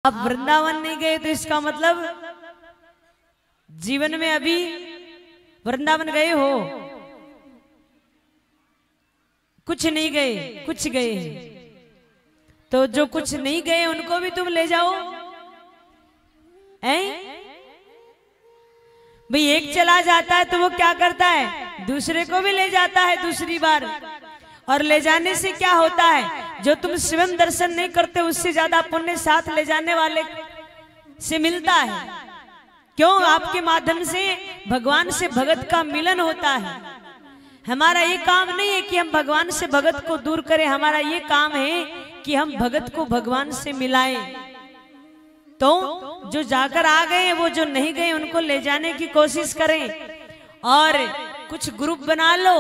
आप वृंदावन नहीं गए तो इसका मतलब जीवन में अभी वृंदावन गए हो? कुछ नहीं गए, कुछ गए। तो जो कुछ नहीं गए उनको भी तुम ले जाओ। भाई एक चला जाता है तो वो क्या करता है, दूसरे को भी ले जाता है दूसरी बार। और ले जाने से क्या होता है, जो तुम स्वयं दर्शन नहीं करते उससे ज्यादा पुण्य साथ ले जाने वाले से मिलता है। क्यों? आपके माध्यम से भगवान से भगत का मिलन होता है। हमारा ये काम नहीं है कि हम भगवान से भगत को दूर करें, हमारा ये काम है कि हम भगत को भगवान से मिलाएं। तो जो जाकर आ गए वो जो नहीं गए उनको ले जाने की कोशिश करें। और कुछ ग्रुप बना लो,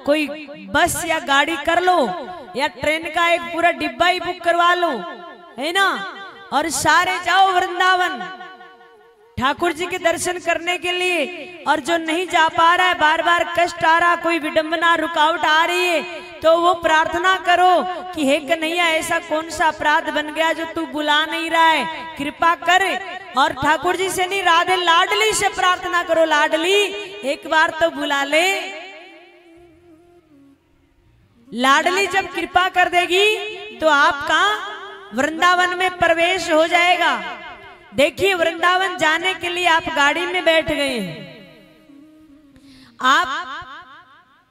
कोई बस या गाड़ी कर लो या ट्रेन का एक पूरा डिब्बा ही बुक करवा लो, है ना, और सारे जाओ वृंदावन ठाकुर जी के दर्शन करने के लिए। और जो नहीं जा पा रहा है, बार बार कष्ट आ रहा, कोई विडंबना रुकावट आ रही है, तो वो प्रार्थना करो कि हे कन्हैया ऐसा कौन सा अपराध बन गया जो तू बुला नहीं रहा है, कृपा कर। और ठाकुर जी से नहीं, राधे लाडली से प्रार्थना करो, लाडली एक बार तो बुला ले। लाडली जब कृपा कर देगी तो आपका वृंदावन में प्रवेश हो जाएगा। देखिए वृंदावन जाने के लिए आप गाड़ी में बैठ गए हैं, आप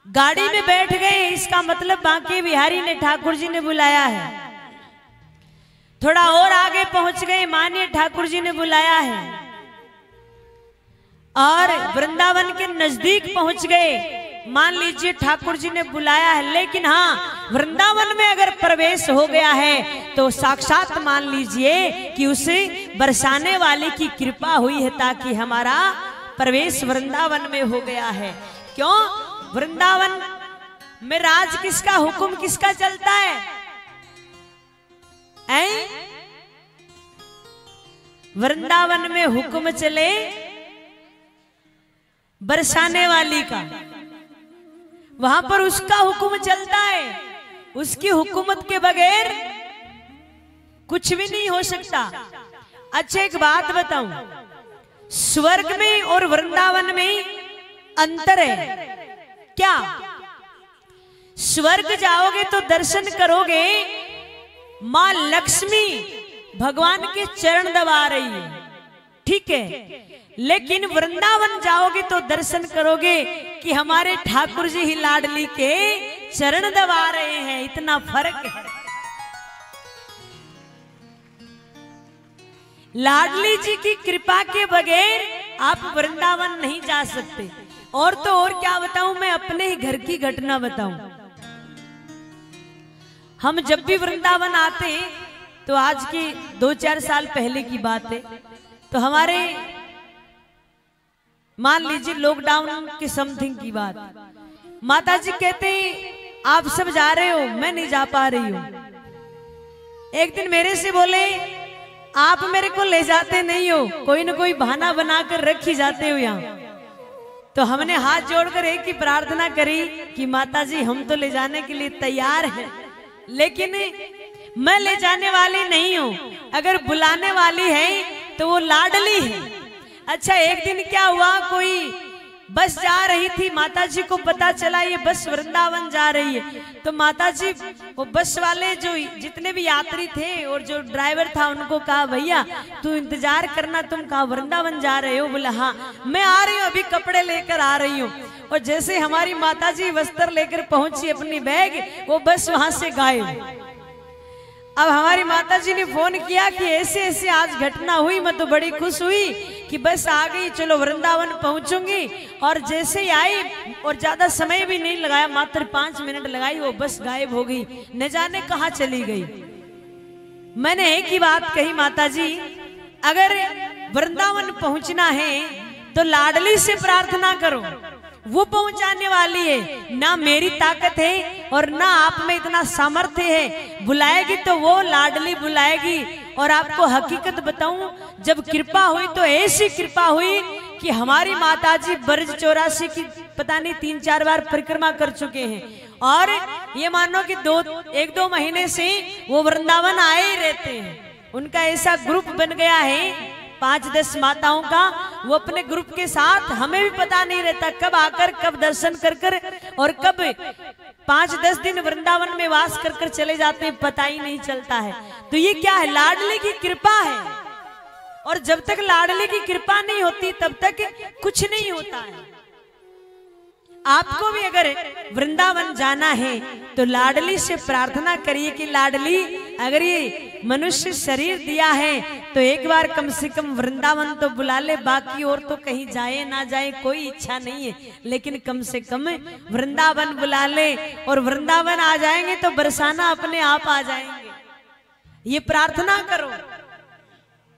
गाड़ी में बैठ गए, इसका मतलब बांके बिहारी ने ठाकुर जी ने बुलाया है। थोड़ा और आगे पहुंच गए, मानिए ठाकुर जी ने बुलाया है। और वृंदावन के नजदीक पहुंच गए, मान लीजिए ठाकुर जी ने बुलाया है। लेकिन हाँ, वृंदावन में अगर प्रवेश हो गया है तो साक्षात मान लीजिए कि उसे बरसाने वाले की कृपा हुई है, ताकि हमारा प्रवेश वृंदावन में हो गया है। क्यों? वृंदावन में राज किसका, हुक्म किसका चलता है? वृंदावन में हुक्म चले बरसाने वाली का, वहां पर उसका हुक्म चलता है। उसकी हुकूमत के बगैर कुछ भी नहीं हो सकता। अच्छा एक बात बताऊं, स्वर्ग में और वृंदावन में अंतर है क्या? स्वर्ग जाओगे तो दर्शन करोगे, मां लक्ष्मी भगवान के चरण दबा रही है, ठीक है। लेकिन वृंदावन जाओगे तो दर्शन करोगे कि हमारे ठाकुर जी ही लाडली के चरण दबा रहे हैं। इतना फर्क है। लाडली जी की कृपा के बगैर आप वृंदावन नहीं जा सकते। और तो और क्या बताऊं, मैं अपने ही घर की घटना बताऊं। हम जब भी वृंदावन आते, तो आज की 2-4 साल पहले की बात है, तो हमारे मान लीजिए लॉकडाउन के समथिंग की बात, माता जी कहते आप सब जा रहे हो, मैं नहीं जा पा रही हूं। एक दिन मेरे से बोले आप मेरे को ले जाते नहीं हो, कोई ना कोई बहाना बनाकर रख ही जाते हो यहाँ। तो हमने हाथ जोड़कर एक ही प्रार्थना करी कि माता जी हम तो ले जाने के लिए तैयार हैं, लेकिन मैं ले जाने वाली नहीं हूं, अगर बुलाने वाली है तो वो लाडली है। अच्छा एक दिन क्या हुआ, कोई बस जा रही थी, माताजी को पता चला ये बस वृंदावन जा रही है। तो माताजी वो बस वाले जो जितने भी यात्री थे और जो ड्राइवर था उनको कहा भैया तू इंतजार करना, तुम कहा वृंदावन जा रहे हो? बोला हाँ मैं आ रही हूँ, अभी कपड़े लेकर आ रही हूँ। और जैसे हमारी माताजी वस्त्र लेकर पहुंची अपनी बैग, वो बस वहां से गायब। अब हमारी माताजी ने फोन किया कि ऐसे ऐसे आज घटना हुई, मैं तो बड़ी खुश हुई कि बस आ गई, चलो वृंदावन पहुंचूंगी। और जैसे ही आई और ज्यादा समय भी नहीं लगाया, मात्र 5 मिनट लगाई, वो बस गायब हो गई, न जाने कहां चली गई। मैंने एक ही बात कही, माताजी अगर वृंदावन पहुंचना है तो लाडली से प्रार्थना करो, वो पहुंचाने वाली है। ना मेरी ताकत है और ना आप में इतना सामर्थ्य है, बुलाएगी तो वो लाडली बुलाएगी। और आपको हकीकत बताऊं, जब कृपा हुई तो ऐसी कृपा हुई कि हमारी माताजी ब्रज 84 की पता नहीं 3-4 बार परिक्रमा कर चुके हैं। और ये मानो कि 1-2 महीने से वो वृंदावन आए ही रहते हैं। उनका ऐसा ग्रुप बन गया है 5-10 माताओं का, वो अपने ग्रुप के साथ, हमें भी पता नहीं रहता कब आकर कब दर्शन कर कर और कब 5-10 दिन वृंदावन में वास कर कर चले जाते हैं, पता ही नहीं चलता है। तो ये क्या है? लाडली की कृपा है। और जब तक लाडली की कृपा नहीं होती तब तक कुछ नहीं होता है। आपको भी अगर वृंदावन जाना है तो लाडली से प्रार्थना करिए कि लाडली, अगर ये मनुष्य शरीर दिया है तो एक बार कम से कम वृंदावन तो बुला ले, बाकी और तो कहीं जाए ना जाए कोई इच्छा नहीं है, लेकिन कम से कम वृंदावन बुला ले। और वृंदावन आ जाएंगे तो बरसाना अपने आप आ जाएंगे। ये प्रार्थना करो।